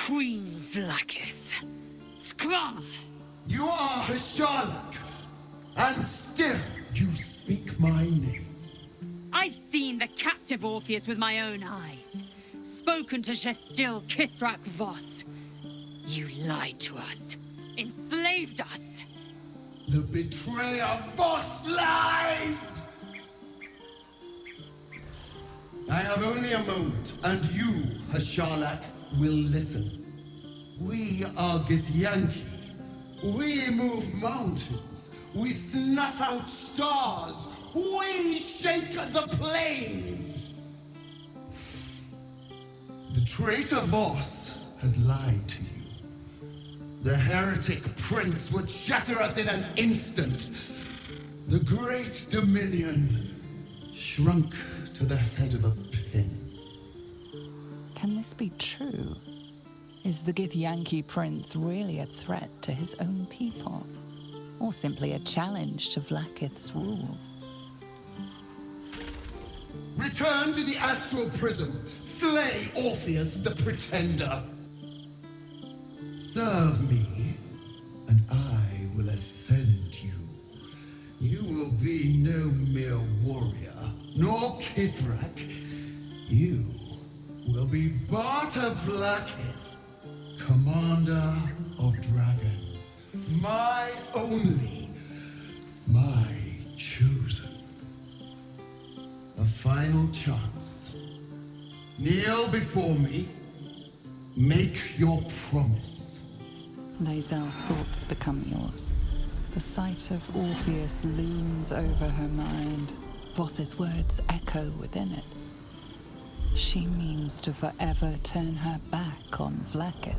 Queen Vlaakith. Skva! You are a Sherlock, and still you speak my name. I've seen the captive Orpheus with my own eyes. Spoken to Gestil Kithrak Voss. You lied to us. Enslaved us. The betrayer Voss lies! I have only a moment, and you, Hasharlak, will listen. We are Githyanki. We move mountains. We snuff out stars. We shake the plains. The traitor Voss has lied to you. The heretic prince would shatter us in an instant. The great dominion shrunk to the head of a pin. Can this be true? Is the Githyanki prince really a threat to his own people? Or simply a challenge to Vlaakith's rule? Return to the astral prism. Slay Orpheus the Pretender. Serve me, and I will ascend you. You will be no mere warrior, nor Kithrak. You will be Barta Vlaakith, commander of dragons. My only, my chosen. A final chance. Kneel before me. Make your promise. Lae'zel's thoughts become yours. The sight of Orpheus looms over her mind. Voss's words echo within it. She means to forever turn her back on Vlaakith.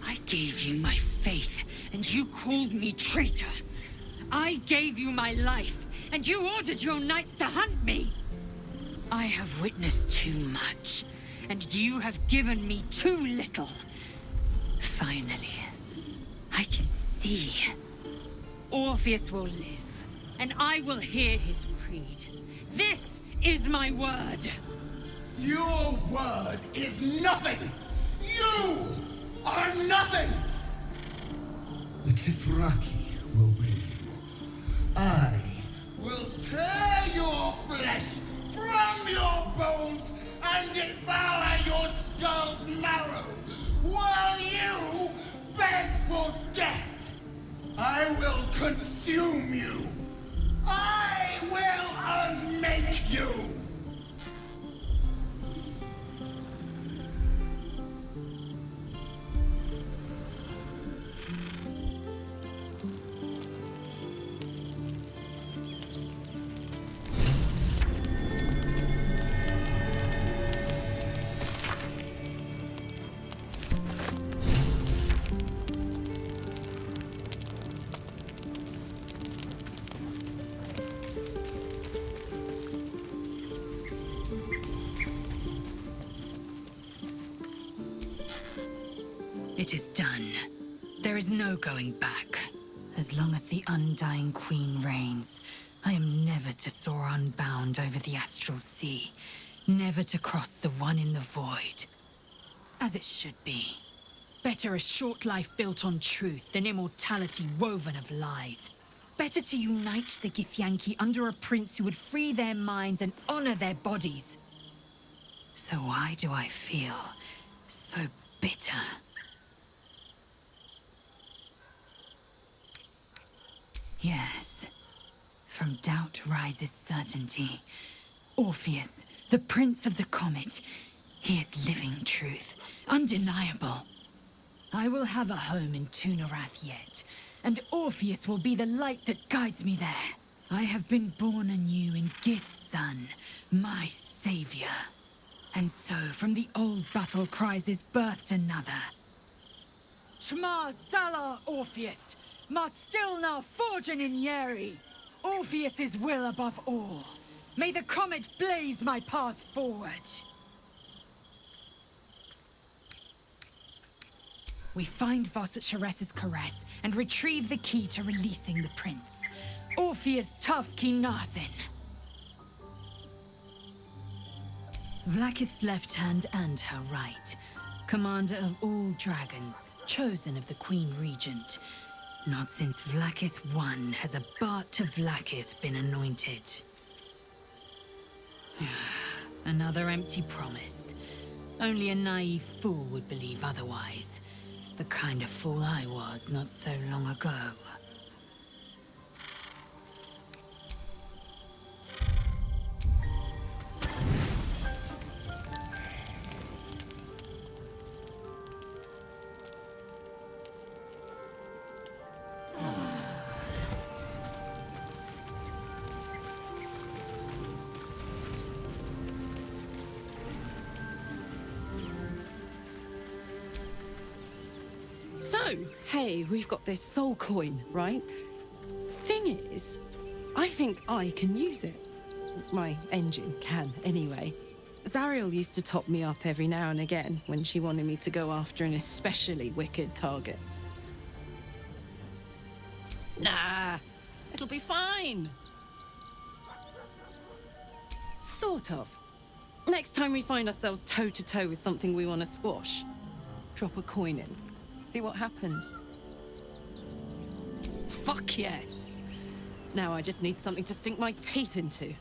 I gave you my faith, and you called me traitor. I gave you my life, and you ordered your knights to hunt me. I have witnessed too much, and you have given me too little. Finally, I can see. Orpheus will live, and I will hear his creed. This is my word. Your word is nothing! You are nothing! The Kithraki will bring you. I will tear your flesh from your bones and devour your skull's marrow while you beg for death. I will consume you. I will unmake you. It is done. There is no going back. As long as the Undying Queen reigns, I am never to soar unbound over the astral sea, never to cross the one in the void. As it should be. Better a short life built on truth than immortality woven of lies. Better to unite the Githyanki under a prince who would free their minds and honor their bodies. So why do I feel so bitter? Yes. From doubt rises certainty. Orpheus, the prince of the comet. He is living truth, undeniable. I will have a home in Tunarath yet, and Orpheus will be the light that guides me there. I have been born anew in Gith's son, my savior. And so from the old battle cries is birthed another. Shma Zala Orpheus, Ma Stilna Forgin in Yeri. Orpheus's will above all. May the comet blaze my path forward. We find Voss at Sharess's caress and retrieve the key to releasing the prince. Orpheus Tufki Nazin. Vlaakith's left hand and her right. Commander of all dragons, chosen of the Queen Regent. Not since Vlaakith I has a Bart of Vlaakith been anointed. Another empty promise. Only a naive fool would believe otherwise. The kind of fool I was not so long ago. So, hey, we've got this soul coin, right? Thing is, I think I can use it. My engine can, anyway. Zariel used to top me up every now and again when she wanted me to go after an especially wicked target. Nah, it'll be fine. Sort of. Next time we find ourselves toe-to-toe with something we want to squash, drop a coin in. See what happens. Fuck yes! Now I just need something to sink my teeth into.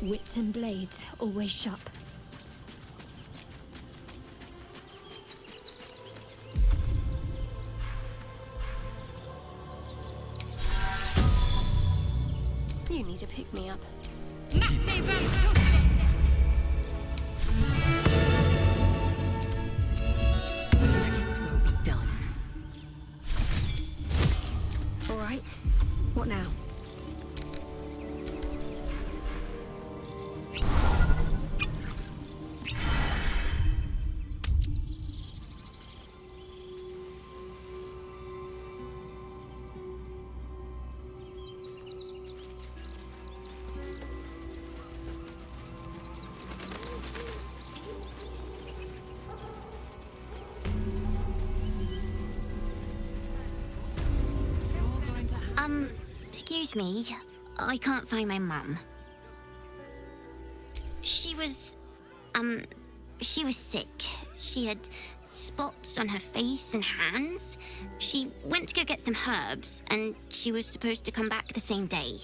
Wits and blades, always sharp. You need to pick me up. Alright, what now? Excuse me. I can't find my mum. She was sick. She had spots on her face and hands. She went to go get some herbs, and she was supposed to come back the same day.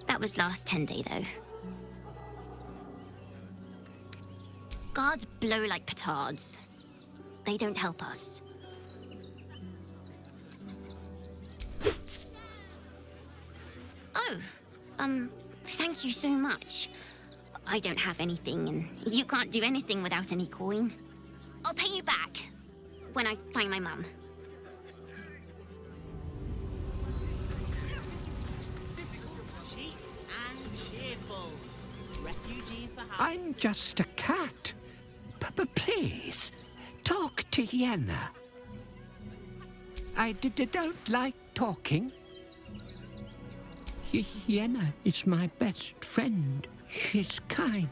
That was last 10 day, though. Guards blow like petards. They don't help us. Oh, thank you so much. I don't have anything, and you can't do anything without any coin. I'll pay you back when I find my mum. Cheap and cheerful. Refugees for hire. I'm just a cat. Please, talk to Yenna. I don't like talking. Yenna is my best friend. She's kind.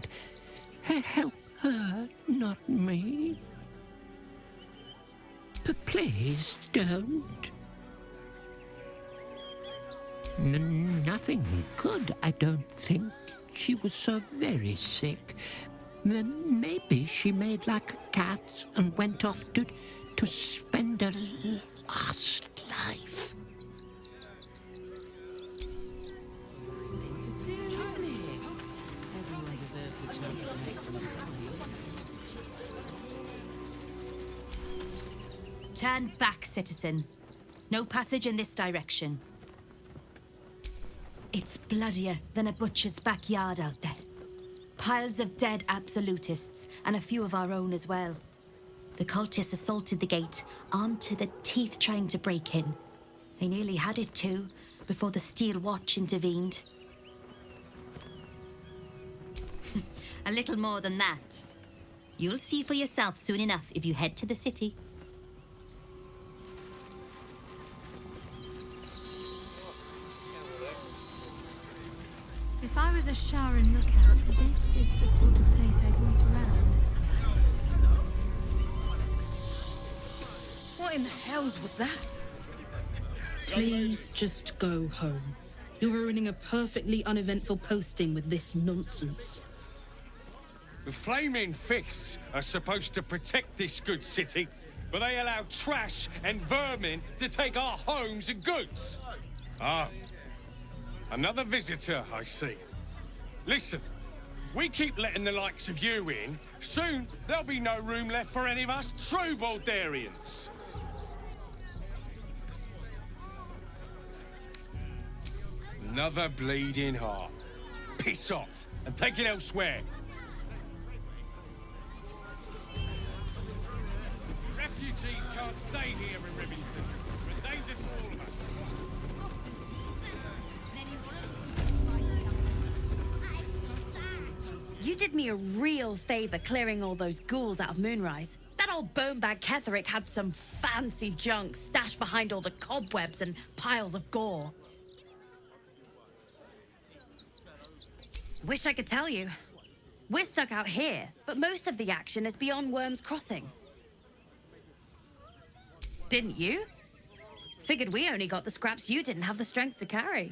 Help her, not me. Please don't. Nothing good, I don't think. She was so very sick. Maybe she made like a cat and went off to spend her last life. Turn back, citizen. No passage in this direction. It's bloodier than a butcher's backyard out there. Piles of dead absolutists, and a few of our own as well. The cultists assaulted the gate, armed to the teeth trying to break in. They nearly had it too, before the Steel Watch intervened. A little more than that. You'll see for yourself soon enough if you head to the city. If I was a Sharon lookout, this is the sort of place I'd wait around. What in the hells was that? Please just go home. You're ruining a perfectly uneventful posting with this nonsense. The Flaming Fists are supposed to protect this good city, but they allow trash and vermin to take our homes and goods. Ah, another visitor, I see. Listen, we keep letting the likes of you in, soon there'll be no room left for any of us true Baldurians. Another bleeding heart. Piss off and take it elsewhere. Refugees can't stay here in Rivington. We're a danger to all of us. You did me a real favor clearing all those ghouls out of Moonrise. That old bonebag Ketherick had some fancy junk stashed behind all the cobwebs and piles of gore. Wish I could tell you. We're stuck out here, but most of the action is beyond Worm's Crossing. Didn't you? Figured we only got the scraps you didn't have the strength to carry.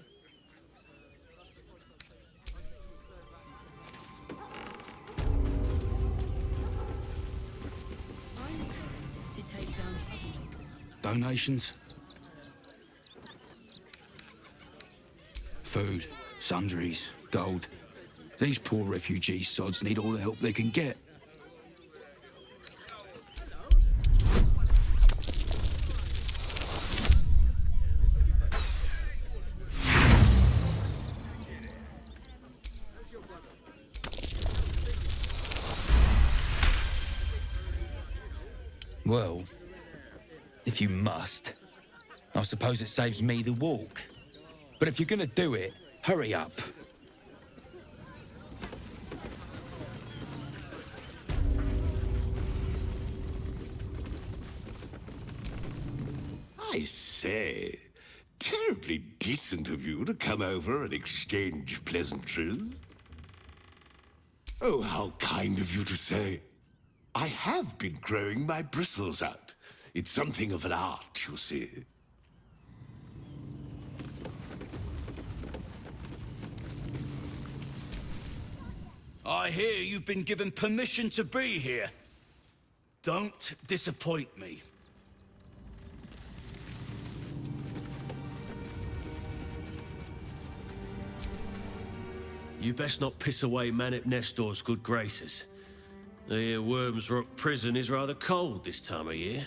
To take down troublemakers. Donations? Food, sundries, gold. These poor refugee sods need all the help they can get. Well, if you must, I suppose it saves me the walk. But if you're gonna do it, hurry up. I say, terribly decent of you to come over and exchange pleasantries. Oh, how kind of you to say. I have been growing my bristles out. It's something of an art, you see. I hear you've been given permission to be here. Don't disappoint me. You best not piss away Manip Nestor's good graces. I hear Worm's Rock Prison is rather cold this time of year.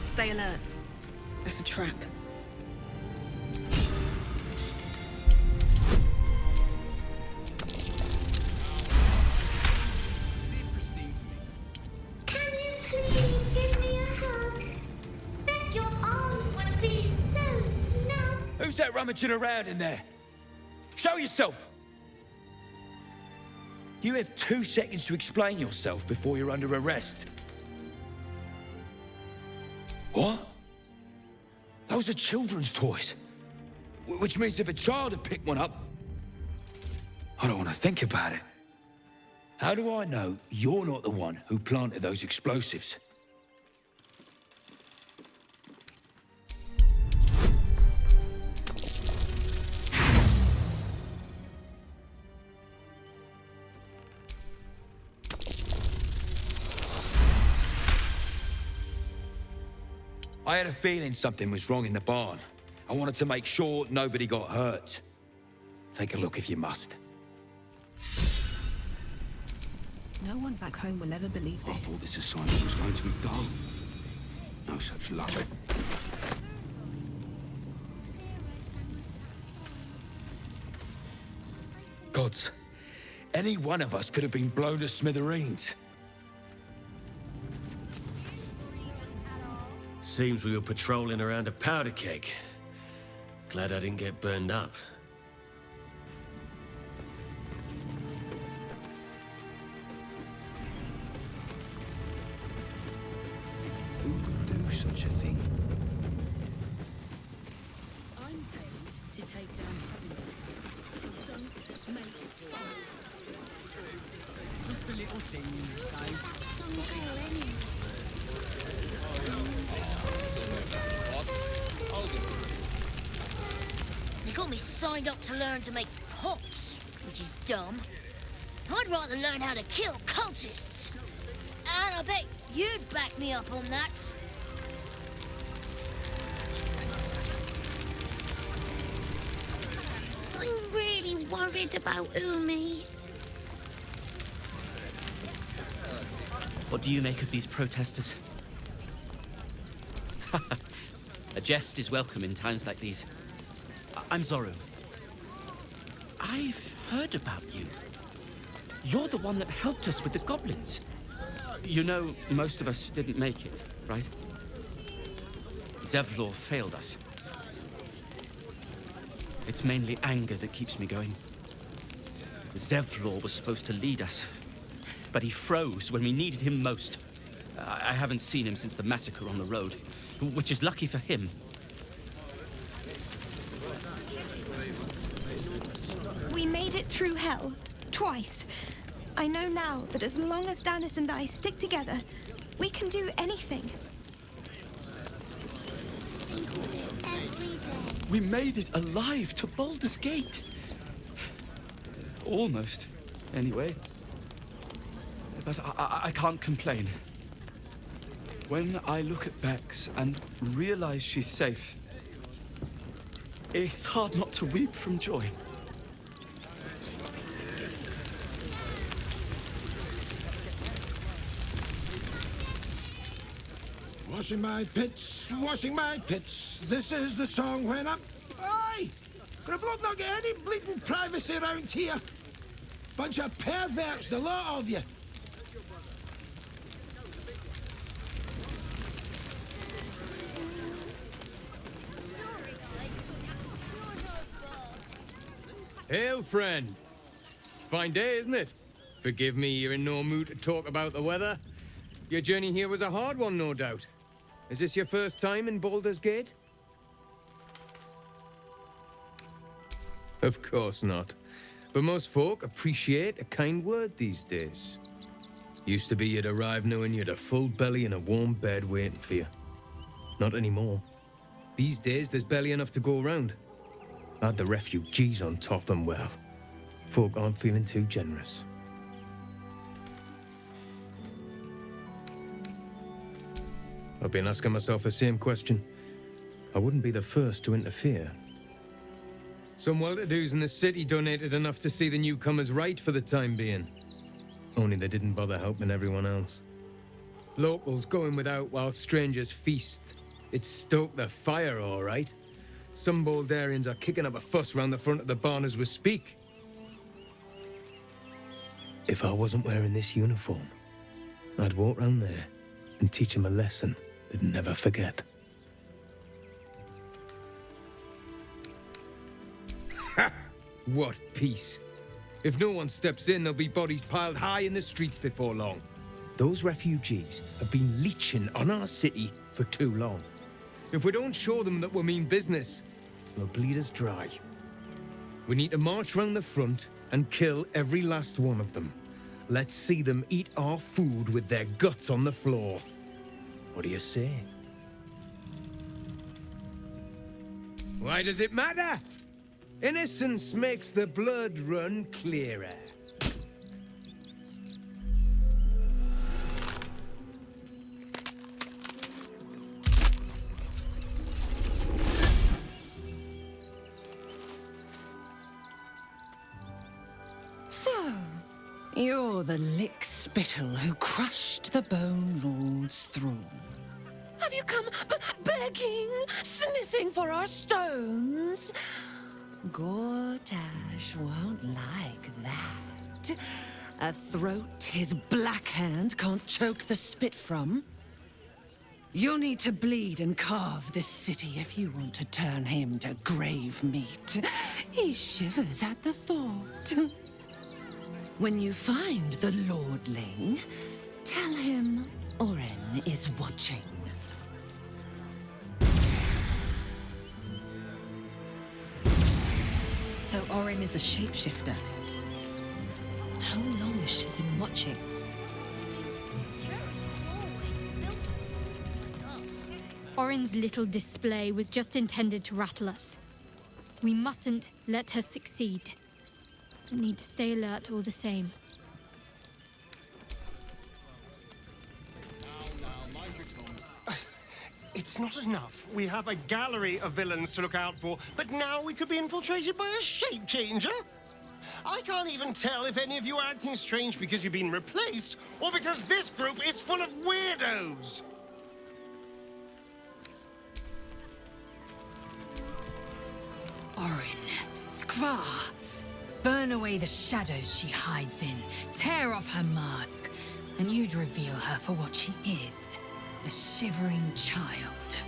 Stay alert. That's a trap. Can you please give me a hug? Bet your arms would be so snug. Who's that rummaging around in there? Show yourself! You have 2 seconds to explain yourself before you're under arrest. What? Those are children's toys. Which means if a child had picked one up... I don't want to think about it. How do I know you're not the one who planted those explosives? I had a feeling something was wrong in the barn. I wanted to make sure nobody got hurt. Take a look if you must. No one back home will ever believe this. I thought this assignment was going to be dull. No such luck. Gods, any one of us could have been blown to smithereens. Seems we were patrolling around a powder keg. Glad I didn't get burned up. Who would do such a thing? I'm paid to take down troublemakers, so don't make trouble. a little singing, They got me signed up to learn to make pots, which is dumb. I'd rather learn how to kill cultists. And I bet you'd back me up on that. I'm really worried about Umi. What do you make of these protesters? A jest is welcome in times like these. I'm Zoru. I've heard about you. You're the one that helped us with the goblins. You know, most of us didn't make it, right? Zevlor failed us. It's mainly anger that keeps me going. Zevlor was supposed to lead us, but he froze when we needed him most. I haven't seen him since the massacre on the road, which is lucky for him. We made it through hell, twice. I know now that as long as Danis and I stick together, we can do anything. We made it alive to Baldur's Gate. Almost, anyway. But I can't complain. When I look at Bex and realize she's safe, it's hard not to weep from joy. Washing my pits, washing my pits. This is the song when I'm... Aye! Can a bloke not get any bleeding privacy around here? Bunch of perverts, the lot of you. Hail, friend. Fine day, isn't it? Forgive me, you're in no mood to talk about the weather. Your journey here was a hard one, no doubt. Is this your first time in Baldur's Gate? Of course not. But most folk appreciate a kind word these days. Used to be you'd arrive knowing you'd a full belly and a warm bed waiting for you. Not anymore. These days, there's barely enough to go around. Add the refugees on top and, well, folk aren't feeling too generous. I've been asking myself the same question. I wouldn't be the first to interfere. Some well-to-dos in the city donated enough to see the newcomers right for the time being. Only they didn't bother helping everyone else. Locals going without while strangers feast. It stoked the fire, all right. Some Baldurians are kicking up a fuss round the front of the barn as we speak. If I wasn't wearing this uniform, I'd walk round there and teach them a lesson they'd never forget. Ha! What peace. If no one steps in, there'll be bodies piled high in the streets before long. Those refugees have been leeching on our city for too long. If we don't show them that we mean business, they'll bleed us dry. We need to march round the front and kill every last one of them. Let's see them eat our food with their guts on the floor. What do you say? Why does it matter? Innocence makes the blood run clearer. So, you're the lick-spittle who crushed the Bone Lord's throne. Have you come begging, sniffing for our stones? Gortash won't like that. A throat his black hand can't choke the spit from. You'll need to bleed and carve this city if you want to turn him to grave meat. He shivers at the thought. When you find the Lordling, tell him Oren is watching. So Oren is a shapeshifter. How long has she been watching? Orin's little display was just intended to rattle us. We mustn't let her succeed. We need to stay alert all the same. It's not enough. We have a gallery of villains to look out for, but now we could be infiltrated by a shape changer? I can't even tell if any of you are acting strange because you've been replaced, or because this group is full of weirdos! Orin, Skvar, burn away the shadows she hides in, tear off her mask, and you'd reveal her for what she is, a shivering child.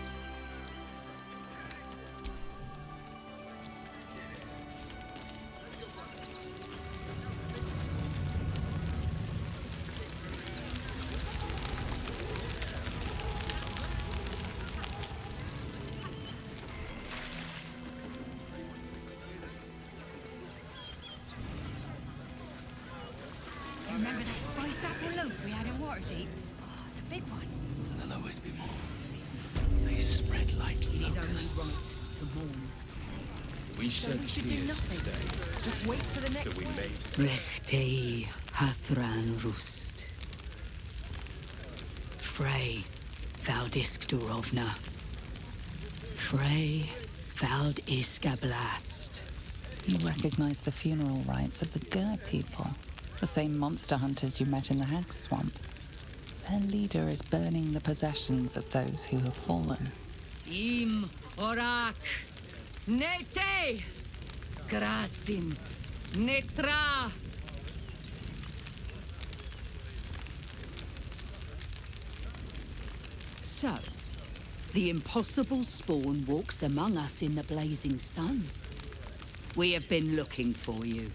Remember that spiced apple loaf we had in Waterdeep? Oh, the big one. There'll always be more. They spread like It is only locusts. right to mourn. We So said we should do nothing. Just wait for the next that we one. made. Rechtei Hathran Rust. Frey Valdisk Durovna. Frey Valdiska Blast. You recognize the funeral rites of the Gur people, the same monster hunters you met in the Hag Swamp. Their leader is burning the possessions of those who have fallen. Im Orak Nete Grasin Netra. So, the impossible spawn walks among us in the blazing sun. We have been looking for you.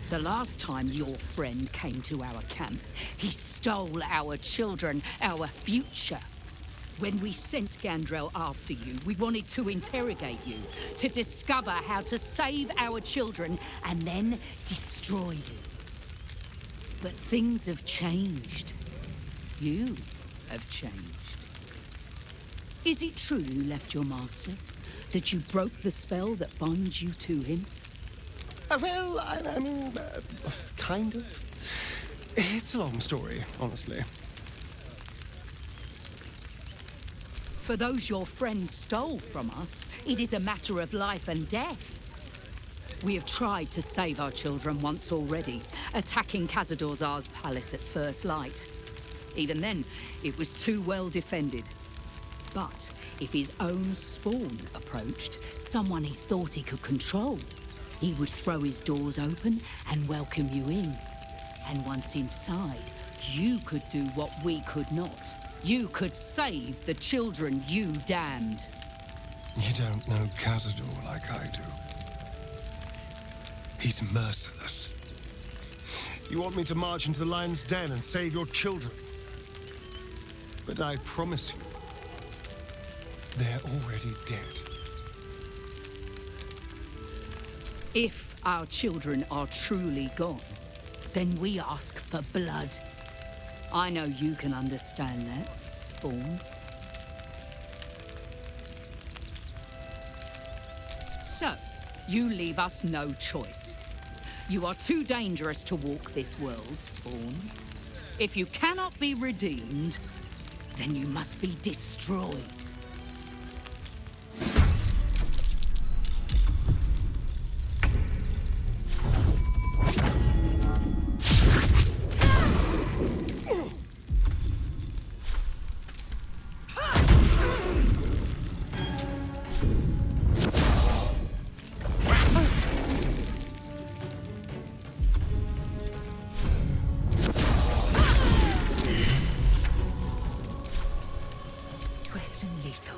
The last time your friend came to our camp, he stole our children, our future. When we sent Gandrel after you, we wanted to interrogate you, to discover how to save our children and then destroy you. But things have changed. You have changed. Is it true you left your master? That you broke the spell that binds you to him? Well, I mean, kind of. It's a long story, honestly. For those your friend stole from us, it is a matter of life and death. We have tried to save our children once already, attacking Khazad-dûr's palace at first light. Even then, it was too well defended. But if his own spawn approached, someone he thought he could control, he would throw his doors open and welcome you in. And once inside, you could do what we could not. You could save the children you damned. You don't know Khazad-dûr like I do. He's merciless. You want me to march into the lion's den and save your children? But I promise you, they're already dead. If our children are truly gone, then we ask for blood. I know you can understand that, Spawn. So, you leave us no choice. You are too dangerous to walk this world, Spawn. If you cannot be redeemed, then you must be destroyed. Swift and lethal.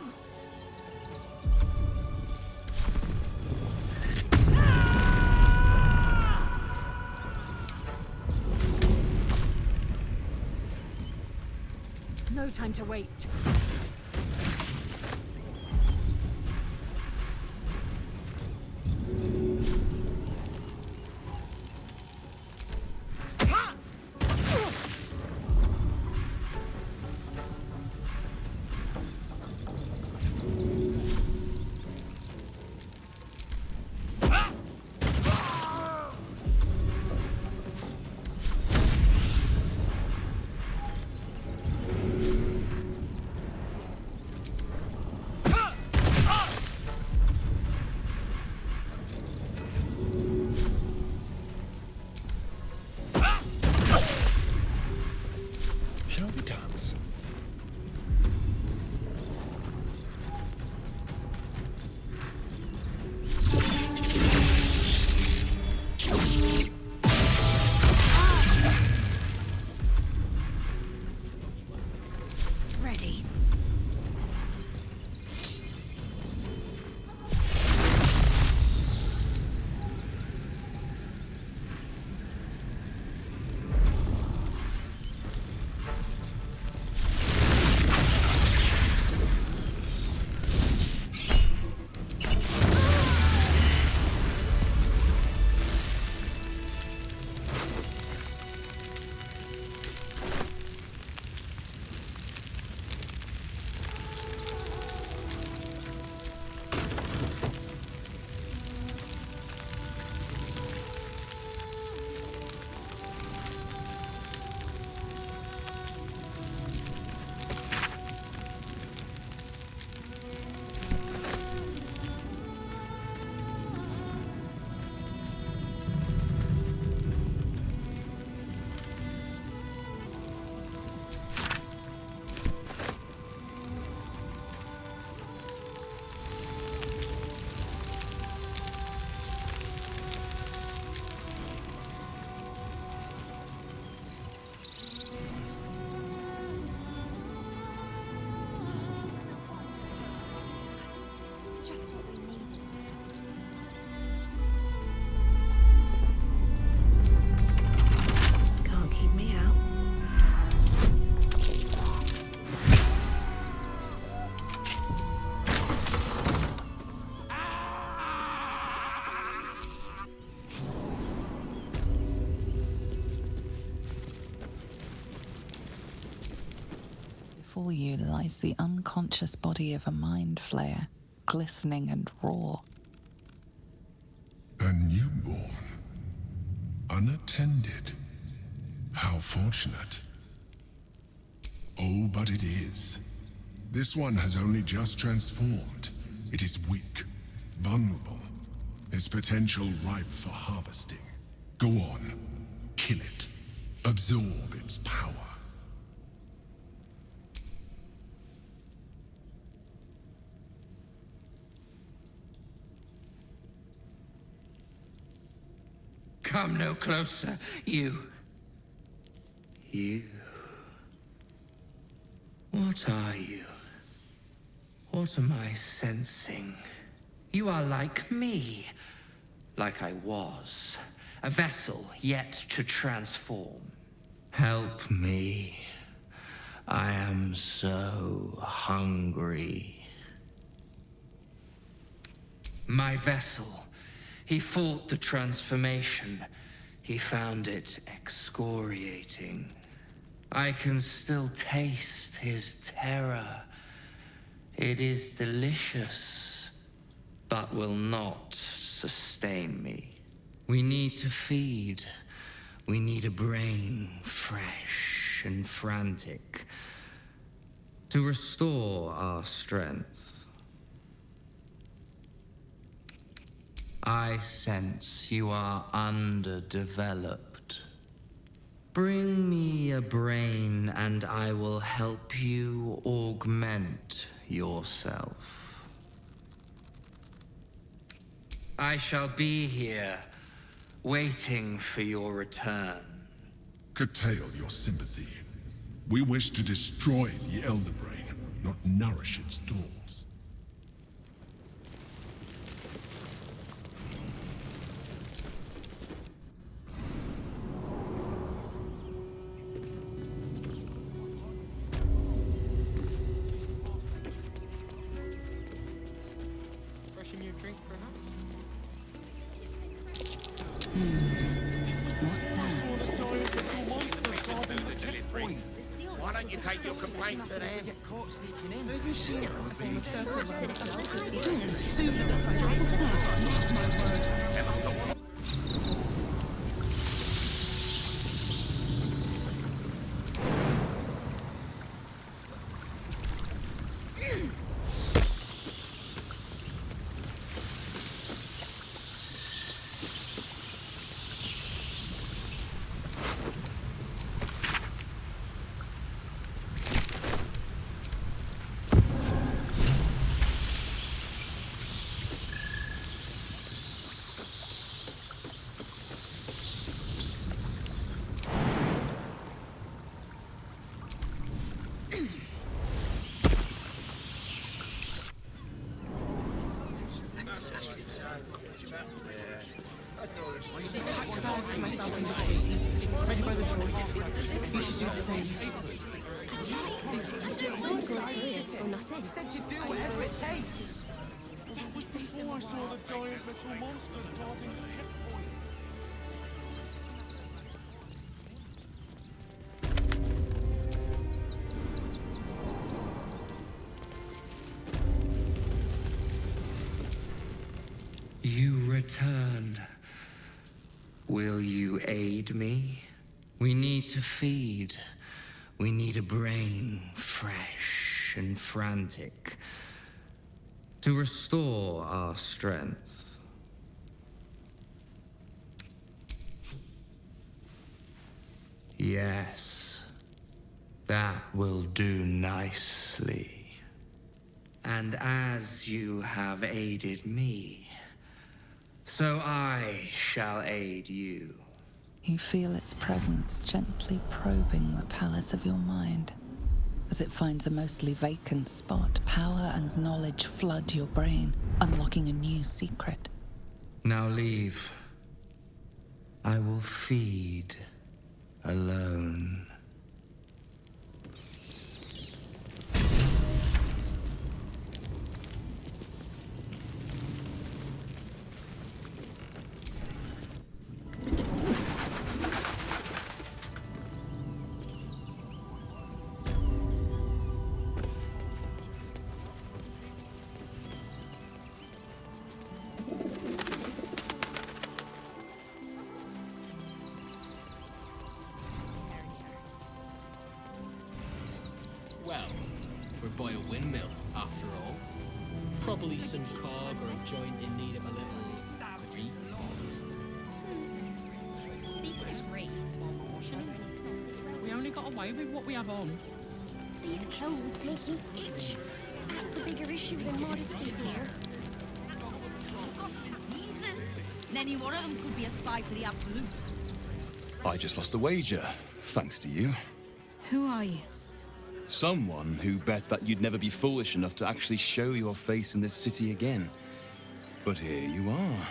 No time to waste. Before you lies the unconscious body of a mind flayer, glistening and raw. A newborn. Unattended. How fortunate. Oh, but it is. This one has only just transformed. It is weak, vulnerable. Its potential ripe for harvesting. Go on. Kill it. Absorb its power. Come no closer, you. You. What are you? What am I sensing? You are like me. Like I was. A vessel yet to transform. Help me. I am so hungry. My vessel. He fought the transformation. He found it excoriating. I can still taste his terror. It is delicious, but will not sustain me. We need to feed. We need a brain fresh and frantic to restore our strength. I sense you are underdeveloped. Bring me a brain and I will help you augment yourself. I shall be here, waiting for your return. Curtail your sympathy. We wish to destroy the Elder Brain, not nourish its thoughts. Freshen your drink, perhaps? What's that? Why don't you take your complaints to them? Those machines are being Ready by the door. You should do the same. You said you'd do whatever it takes. That was before I saw the giant metal monsters guarding the checkpoint. You return. Will you aid me? We need to feed. We need a brain fresh and frantic to restore our strength. Yes, that will do nicely. And as you have aided me, so I shall aid you. You feel its presence gently probing the palace of your mind. As it finds a mostly vacant spot, power and knowledge flood your brain, unlocking a new secret. Now leave. I will feed alone. could buy a windmill, after all. Probably some cog or a joint in need of a little grease. Speaking of grease, we only got away with what we have on. These clothes make you itch. That's a bigger issue than modesty, dear. We've got diseases. And any one of them could be a spy for the Absolute. I just lost a wager, thanks to you. Who are you? Someone who bet that you'd never be foolish enough to actually show your face in this city again. But here you are.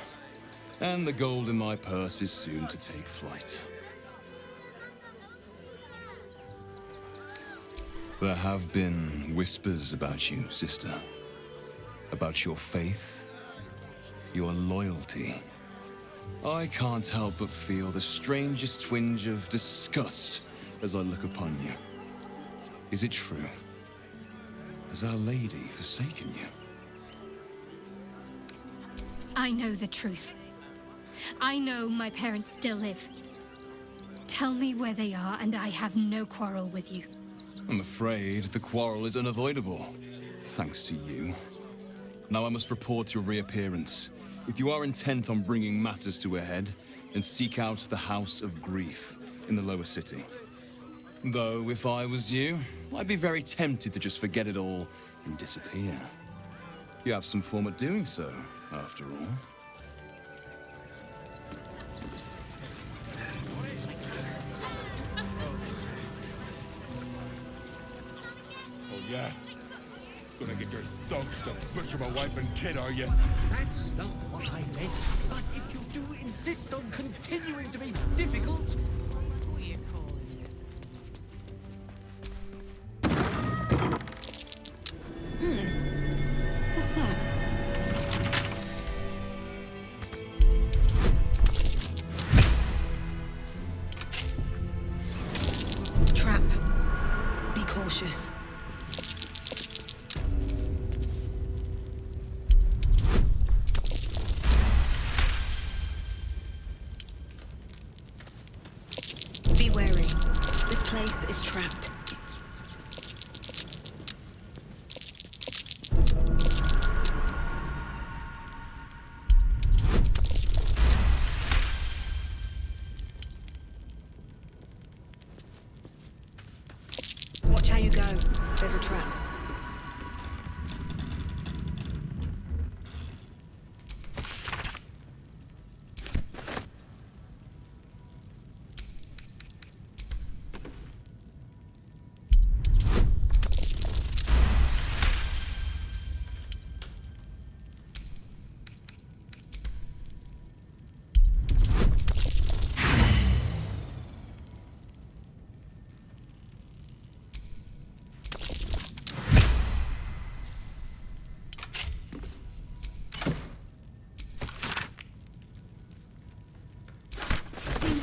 And the gold in my purse is soon to take flight. There have been whispers about you, sister. About your faith, your loyalty. I can't help but feel the strangest twinge of disgust as I look upon you. Is it true? Has Our Lady forsaken you? I know the truth. I know my parents still live. Tell me where they are, and I have no quarrel with you. I'm afraid the quarrel is unavoidable, thanks to you. Now I must report your reappearance. If you are intent on bringing matters to a head, then seek out the House of Grief in the lower city. Though, if I was you, I'd be very tempted to just forget it all and disappear. You have some form of doing so, after all. Oh, yeah? Gonna get your thugs to butcher my wife and kid, are you? That's not what I meant. But if you do insist on continuing to be difficult... What are you calling this? What's that? Trap. Be cautious. Be wary. This place is trapped. Watch how you go. There's a trap.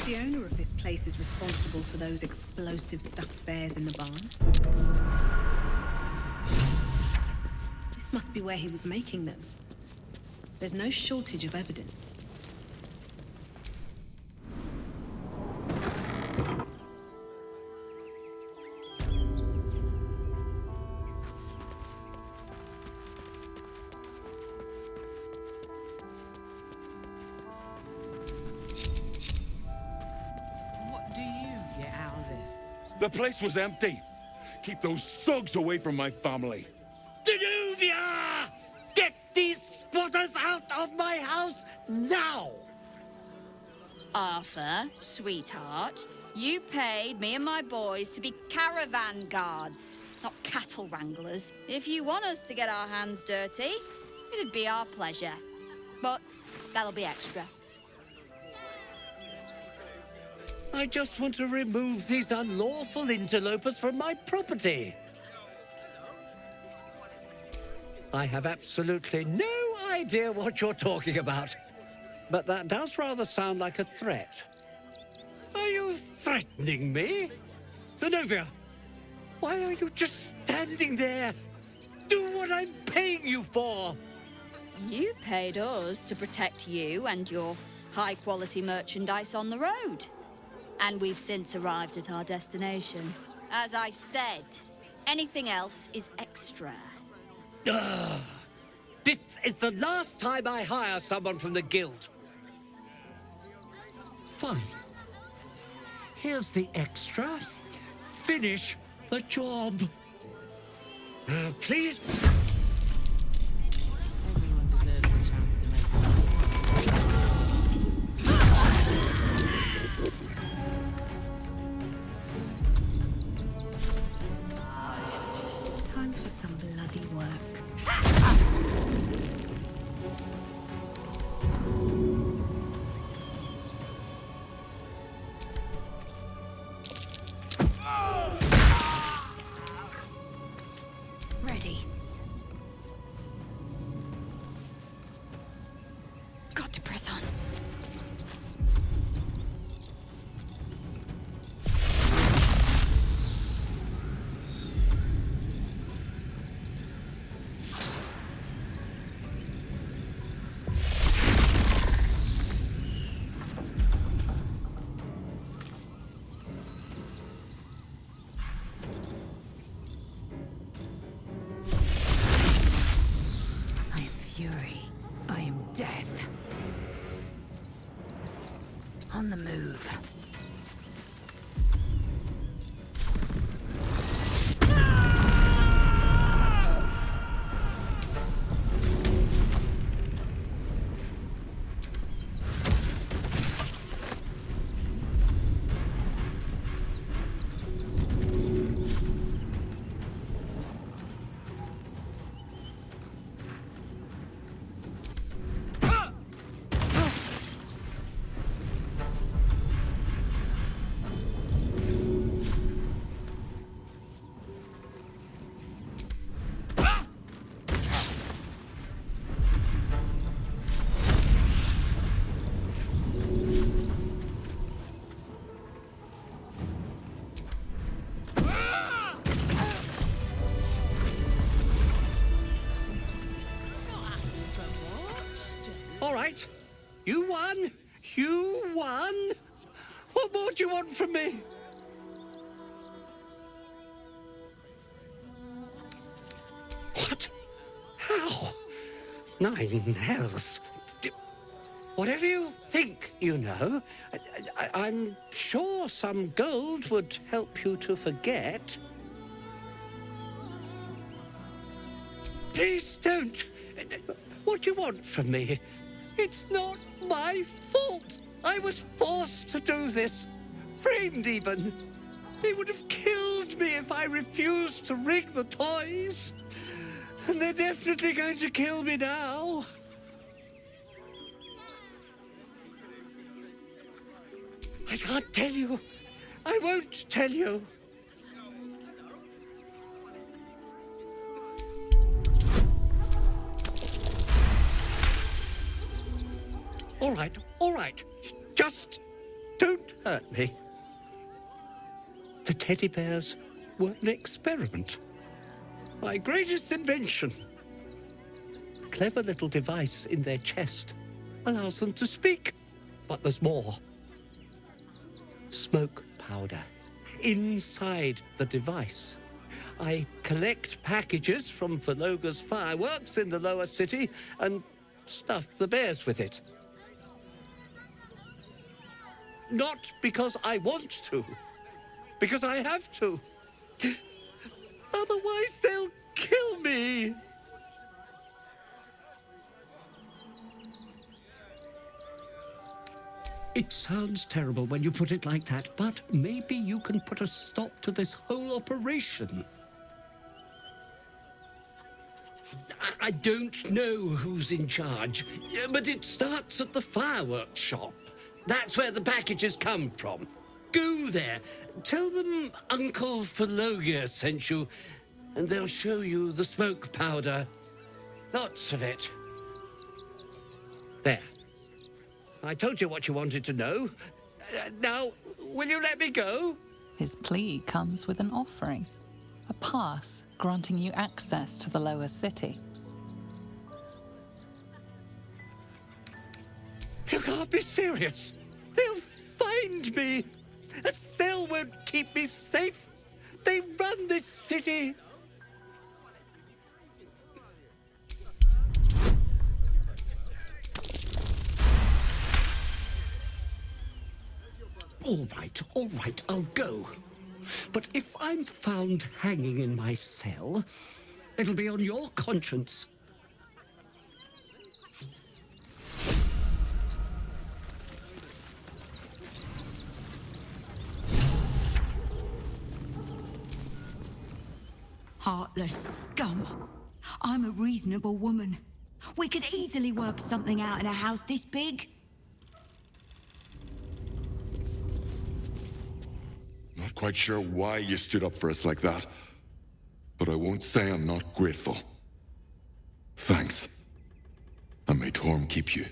The owner of this place is responsible for those explosive stuffed bears in the barn. This must be where he was making them. There's no shortage of evidence. What do you get out of this? The place was empty. Keep those thugs away from my family. Danuvia! Get these spotters out of my house now! Arthur, sweetheart, you paid me and my boys to be caravan guards, not cattle wranglers. If you want us to get our hands dirty, it'd be our pleasure. But that'll be extra. I just want to remove these unlawful interlopers from my property. I have absolutely no idea what you're talking about. But that does rather sound like a threat. Are you threatening me? Zenobia, why are you just standing there? Do what I'm paying you for! You paid us to protect you and your high-quality merchandise on the road. And we've since arrived at our destination. As I said, Anything else is extra. This is the last time I hire someone from the guild. Fine. Here's the extra. Finish the job. Please. Everyone deserves a chance to make Time for some bloody work. Ready. Got to press on. I am fury. I am death. On the move. All right. You won. You won. What more do you want from me? What? How? Nine hells. Whatever you think you know, I'm sure some gold would help you to forget. Please don't. What do you want from me? It's not my fault. I was forced to do this. Framed even. They would have killed me if I refused to rig the toys. And they're definitely going to kill me now. I can't tell you. I won't tell you. All right. Just don't hurt me. The teddy bears were an experiment. My greatest invention. A clever little device in their chest allows them to speak. But there's more. Smoke powder inside the device. I collect packages from Valoga's fireworks in the lower city and stuff the bears with it. Not because I want to, because I have to. Otherwise, they'll kill me. It sounds terrible when you put it like that, but maybe you can put a stop to this whole operation. I don't know who's in charge, but it starts at the fireworks shop. That's where the packages come from. Go there. Tell them Uncle Phalogia sent you, and they'll show you the smoke powder. Lots of it. There. I told you what you wanted to know. Now, will you let me go? His plea comes with an offering. A pass granting you access to the lower city. You can't be serious. They'll find me. A cell won't keep me safe. They run this city! All right, I'll go. But if I'm found hanging in my cell, it'll be on your conscience. Heartless scum. I'm a reasonable woman. We could easily work something out in a house this big. Not quite sure why you stood up for us like that, but I won't say I'm not grateful. Thanks. And may Torm keep you.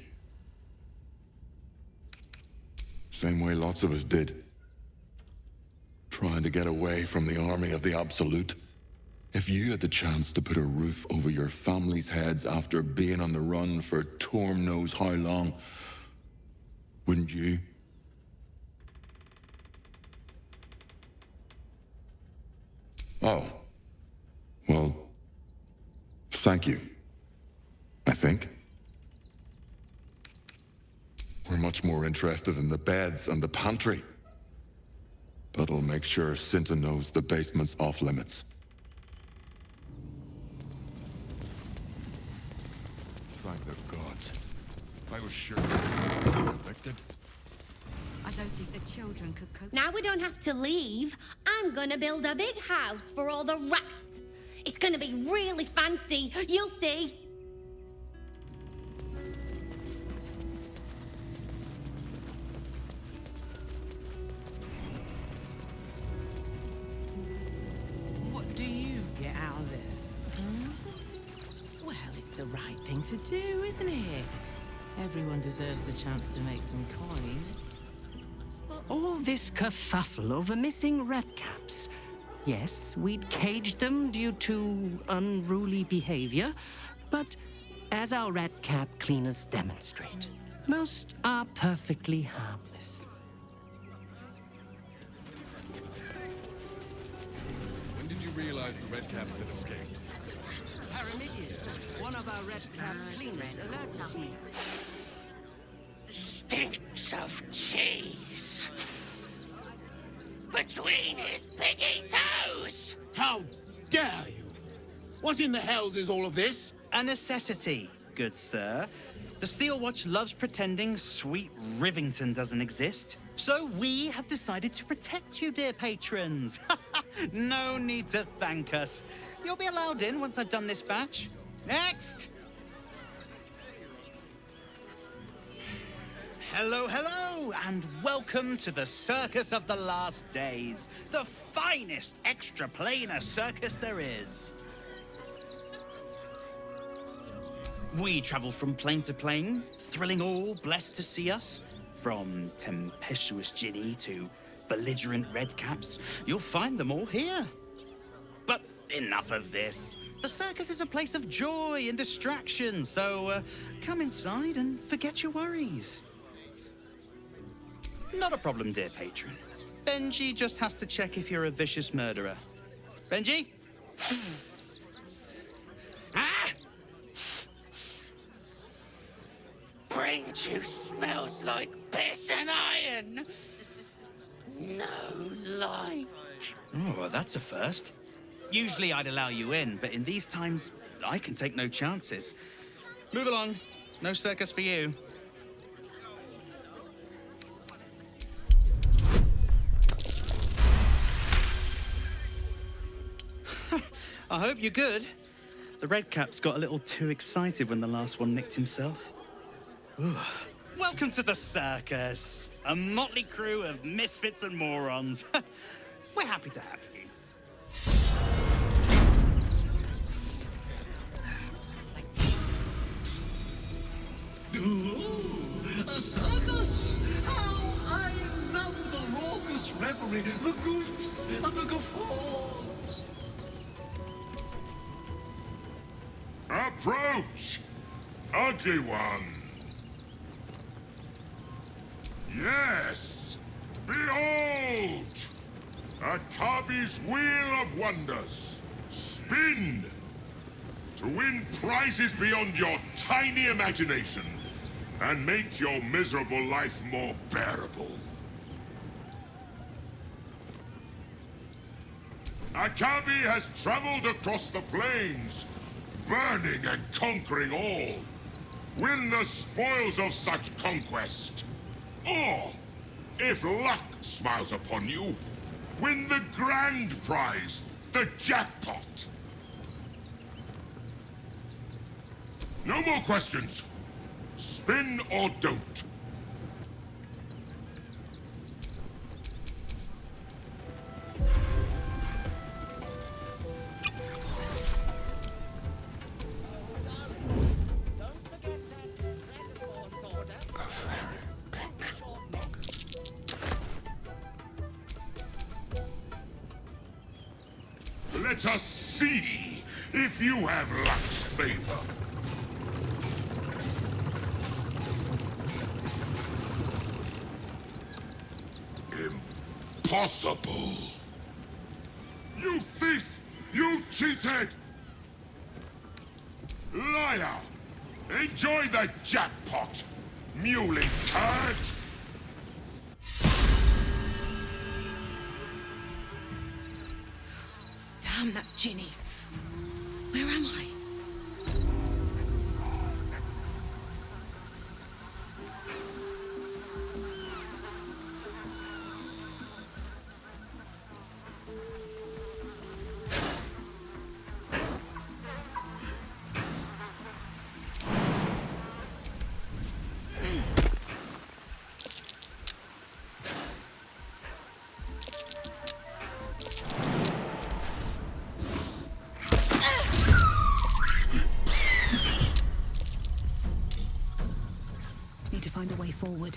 Same way lots of us did. Trying to get away from the army of the Absolute. If you had the chance to put a roof over your family's heads after being on the run for Torm knows how long, wouldn't you? Oh. Well, thank you. I think. We're much more interested in the beds and the pantry. That'll make sure Cinta knows the basement's off limits. Thank the gods. I was sure they were convicted. I don't think the children could cope. Now we don't have to leave. I'm gonna build a big house for all the rats. It's gonna be really fancy. You'll see. What do you get out of this? Well, it's the right thing to do, isn't it? Everyone deserves the chance to make some coin. All this kerfuffle over missing redcaps. Yes, we'd caged them due to unruly behavior, but as our redcap cleaners demonstrate, most are perfectly harmless. When did you realize the redcaps had escaped? Paramidius, one of our redcap cleaners, alerted me. Stinks of cheese. Between his piggy toes! How dare you! What in the hells is all of this? A necessity, good sir. The Steel Watch loves pretending sweet Rivington doesn't exist. So we have decided to protect you, dear patrons. No need to thank us. You'll be allowed in once I've done this batch. Next! Hello, hello, and welcome to the Circus of the Last Days, the finest extra-planar circus there is. We travel from plane to plane, thrilling all blessed to see us. From tempestuous Ginny to belligerent redcaps, you'll find them all here. But enough of this. The circus is a place of joy and distraction, so come inside and forget your worries. Not a problem, dear patron. Benji just has to check if you're a vicious murderer. Benji? Ah! Brain juice smells like piss and iron. No light. Oh, well, that's a first. Usually I'd allow you in, but in these times, I can take no chances. Move along. No circus for you. I hope you're good. The redcaps got a little too excited when the last one nicked himself. Ooh. Welcome to the circus. A motley crew of misfits and morons. We're happy to have you. Ooh, a circus! How I love the raucous revelry, the goofs and the guffaws! Approach! Ugly one! Yes! Behold! Akabi's Wheel of Wonders. Spin! To win prizes beyond your tiny imagination and make your miserable life more bearable. Akabi has traveled across the plains, burning and conquering all. Win the spoils of such conquest. Or, if luck smiles upon you, win the grand prize, the jackpot. No more questions. Spin or don't. Let us see if you have luck's favor. Impossible! You thief! You cheated! Liar! Enjoy the jackpot, muley turd! Damn that Ginny. Where am I? Find a way forward.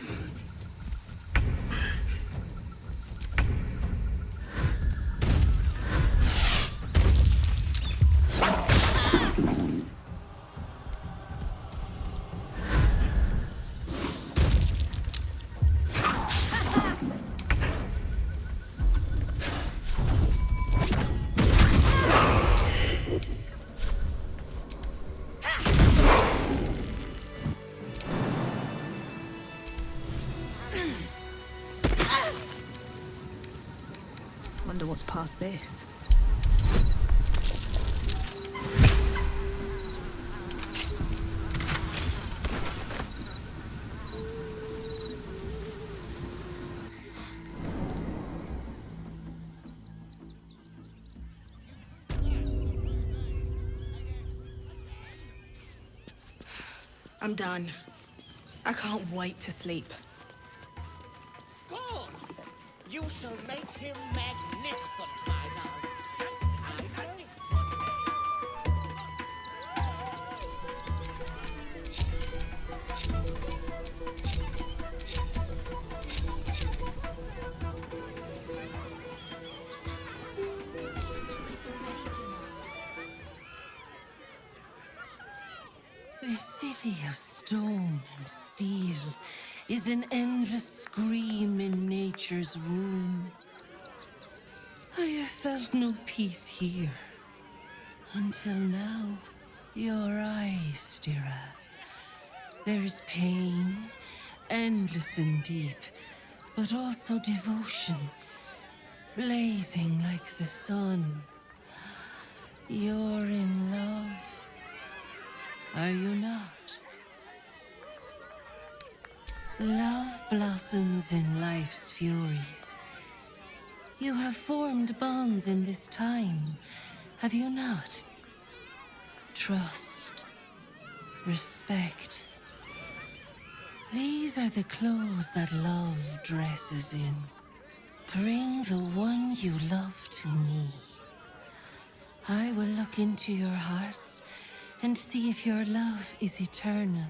Wonder what's past this. I'm done. I can't wait to sleep. You shall make him magnificent, my love. This city of stone and steel is an endless scream in nature's womb. I have felt no peace here. Until now, your eyes stare at. There is pain, endless and deep, but also devotion, blazing like the sun. You're in love, are you not? Love blossoms in life's furies. You have formed bonds in this time, have you not? Trust, respect. These are the clothes that love dresses in. Bring the one you love to me. I will look into your hearts and see if your love is eternal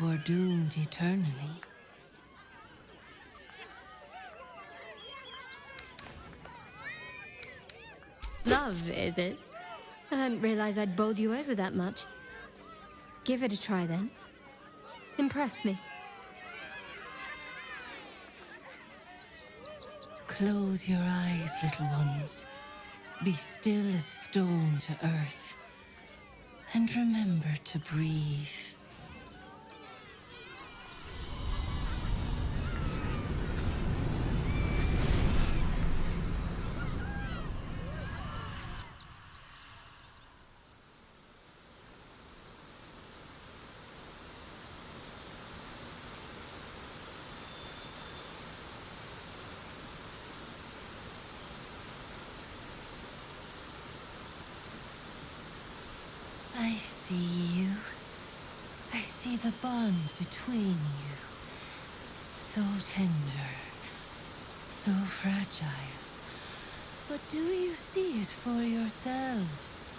or doomed eternally. Love, is it? I hadn't realized I'd bowled you over that much. Give it a try, then. Impress me. Close your eyes, little ones. Be still as stone to earth. And remember to breathe. I see you. I see the bond between you. So tender, so fragile. But do you see it for yourselves?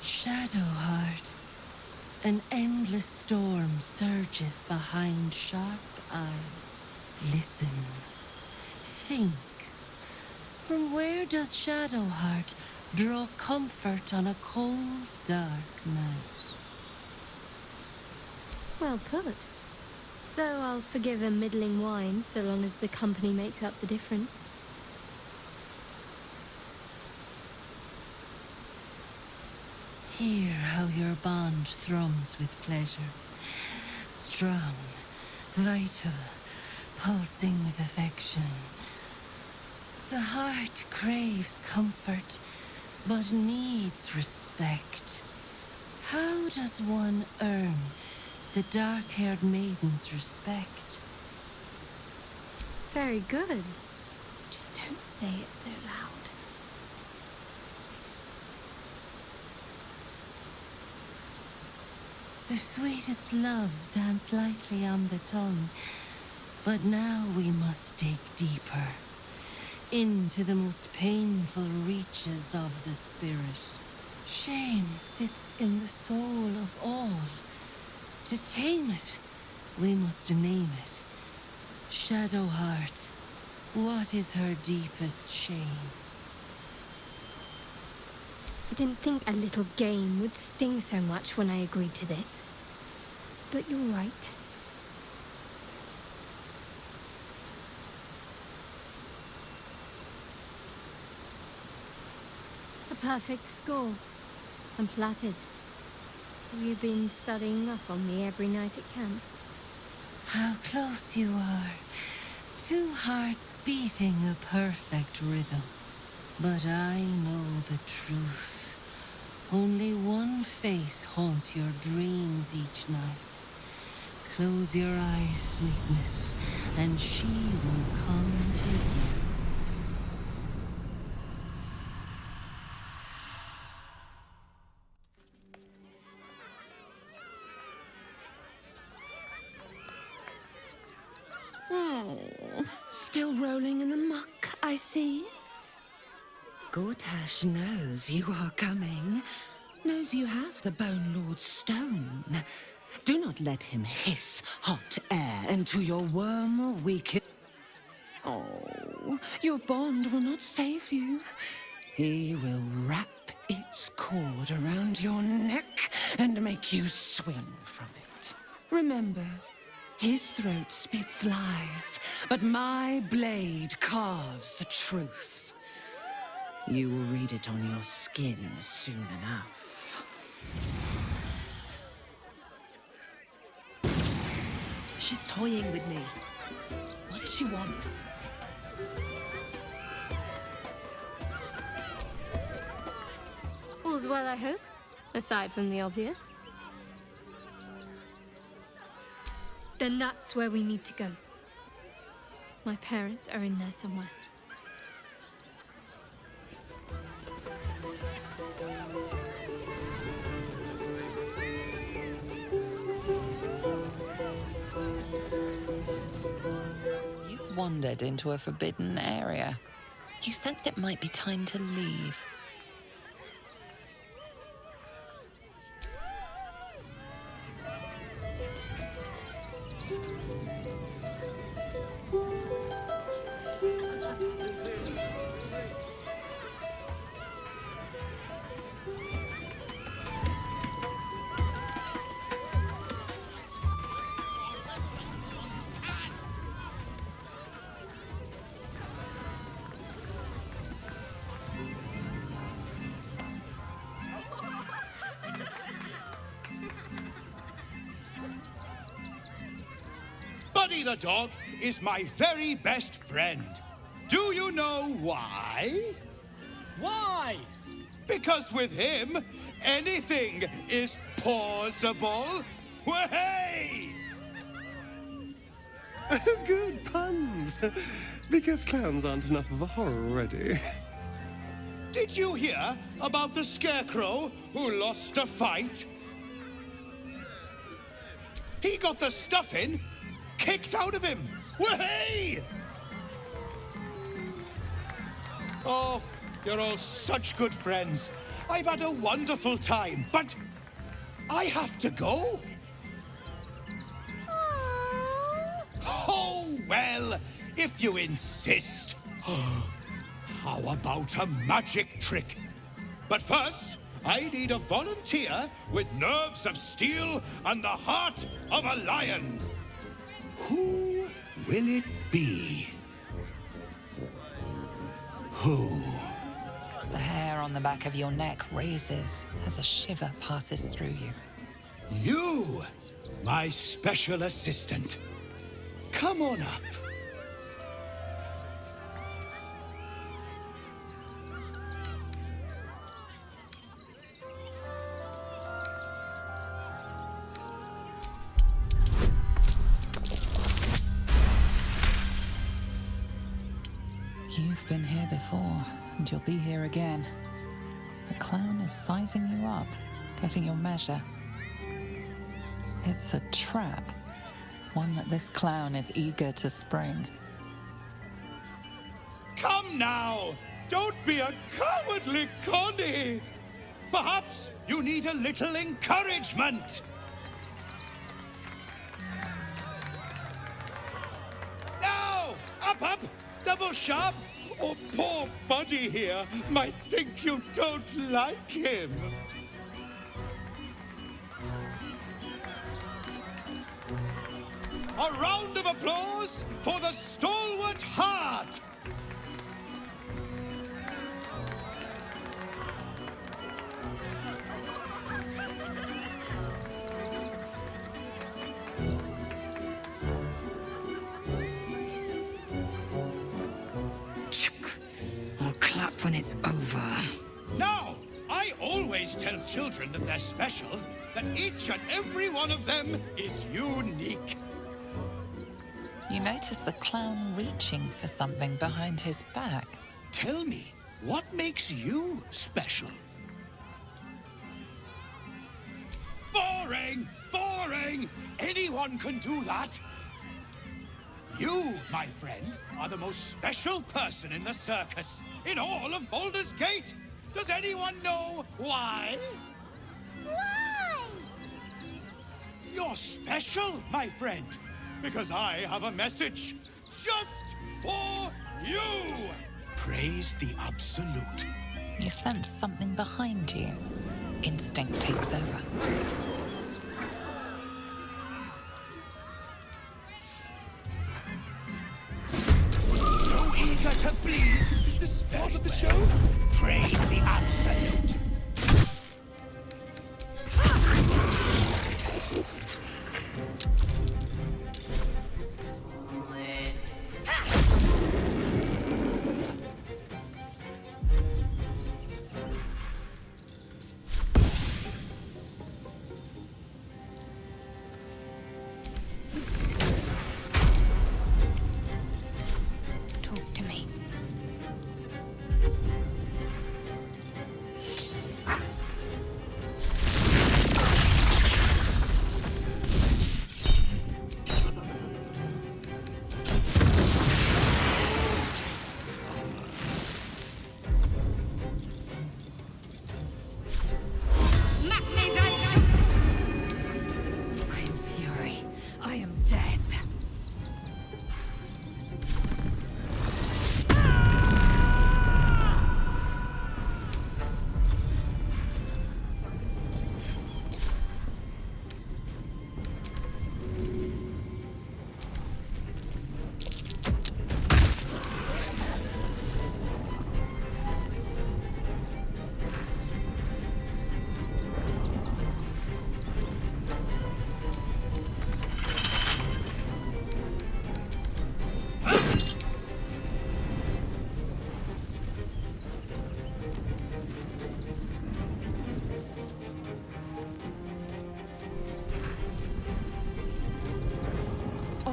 Shadowheart. An endless storm surges behind sharp eyes. Listen. Think. From where does Shadowheart draw comfort on a cold, dark night? Well put. Though I'll forgive a middling wine so long as the company makes up the difference. Hear how your bond thrums with pleasure. Strong, vital, pulsing with affection. The heart craves comfort, but needs respect. How does one earn the dark-haired maiden's respect? Very good. Just don't say it so loud. The sweetest loves dance lightly on the tongue, but now we must dig deeper, into the most painful reaches of the spirit. Shame sits in the soul of all. To tame it, we must name it. Shadowheart, what is her deepest shame? I didn't think a little game would sting so much when I agreed to this. But you're right. A perfect score. I'm flattered. Have you been studying up on me every night at camp? How close you are. Two hearts beating a perfect rhythm. But I know the truth. Only one face haunts your dreams each night. Close your eyes, sweetness, and she will come to you. Oh, still rolling in the muck, I see. Gortash knows you are coming. Knows you have the Bone Lord's stone. Do not let him hiss hot air into your worm weak. Oh, your bond will not save you. He will wrap its cord around your neck and make you swim from it. Remember, his throat spits lies, but my blade carves the truth. You will read it on your skin soon enough. She's toying with me. What does she want? All's well, I hope, aside from the obvious. Then that's where we need to go. My parents are in there somewhere. You've wandered into a forbidden area. You sense it might be time to leave. Buddy the dog is my very best friend. Do you know why? Why? Because with him, anything is possible. Way! Good puns. Because clowns aren't enough of a horror already. Did you hear about the scarecrow who lost a fight? He got the stuffing kicked out of him. Way! Oh, you're all such good friends. I've had a wonderful time, but I have to go. Oh, well, if you insist. How about a magic trick? But first, I need a volunteer with nerves of steel and the heart of a lion. Who will it be? Who? The hair on the back of your neck raises as a shiver passes through you. You, my special assistant. Come on up. You've been here before, and you'll be here again. The clown is sizing you up, getting your measure. It's a trap, one that this clown is eager to spring. Come now! Don't be a cowardly Connie! Perhaps you need a little encouragement! Now! Up! Double sharp! Or poor Buddy here might think you don't like him. A round of applause for the stalwart heart! I'll clap when it's over. Now, I always tell children that they're special, that each and every one of them is unique. You notice the clown reaching for something behind his back. Tell me, what makes you special? Boring! Boring! Anyone can do that. You, my friend, are the most special person in the circus, in all of Baldur's Gate. Does anyone know why? Why? You're special, my friend, because I have a message just for you. Praise the Absolute. You sense something behind you. Instinct takes over. So eager to bleed. Is this part of the show? Praise the Absolute. Talk to me.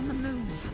on the move.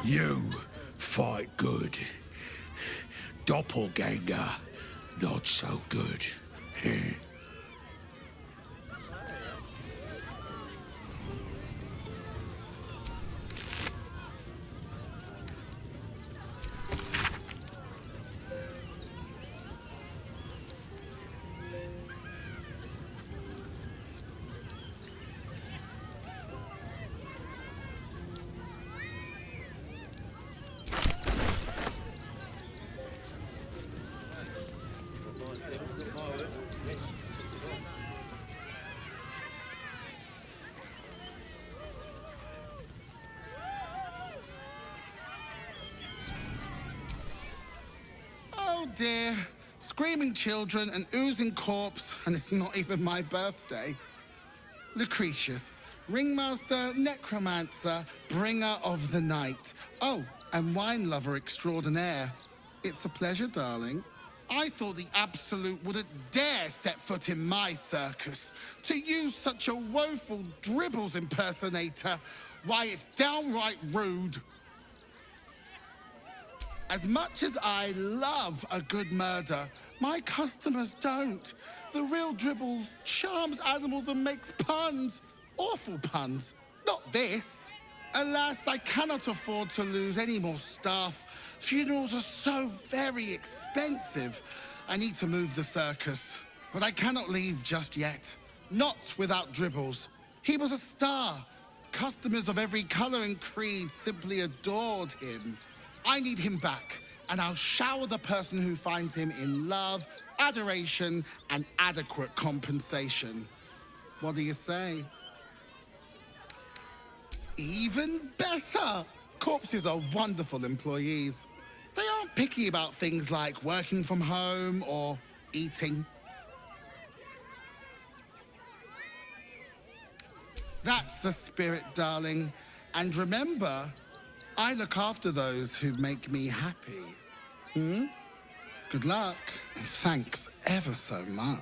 You fight good. Doppelganger, not so good. Oh dear. Screaming children, an oozing corpse, and it's not even my birthday. Lucretius, ringmaster, necromancer, bringer of the night. Oh, and wine lover extraordinaire. It's a pleasure, darling. I thought the Absolute wouldn't dare set foot in my circus. To use such a woeful dribbles impersonator, why, it's downright rude. As much as I love a good murder, my customers don't. The real Dribbles charms animals and makes puns. Awful puns. Not this. Alas, I cannot afford to lose any more staff. Funerals are so very expensive. I need to move the circus. But I cannot leave just yet. Not without Dribbles. He was a star. Customers of every color and creed simply adored him. I need him back, and I'll shower the person who finds him in love, adoration, and adequate compensation. What do you say? Even better! Corpses are wonderful employees. They aren't picky about things like working from home or eating. That's the spirit, darling. And remember, I look after those who make me happy. Good luck, and thanks ever so much.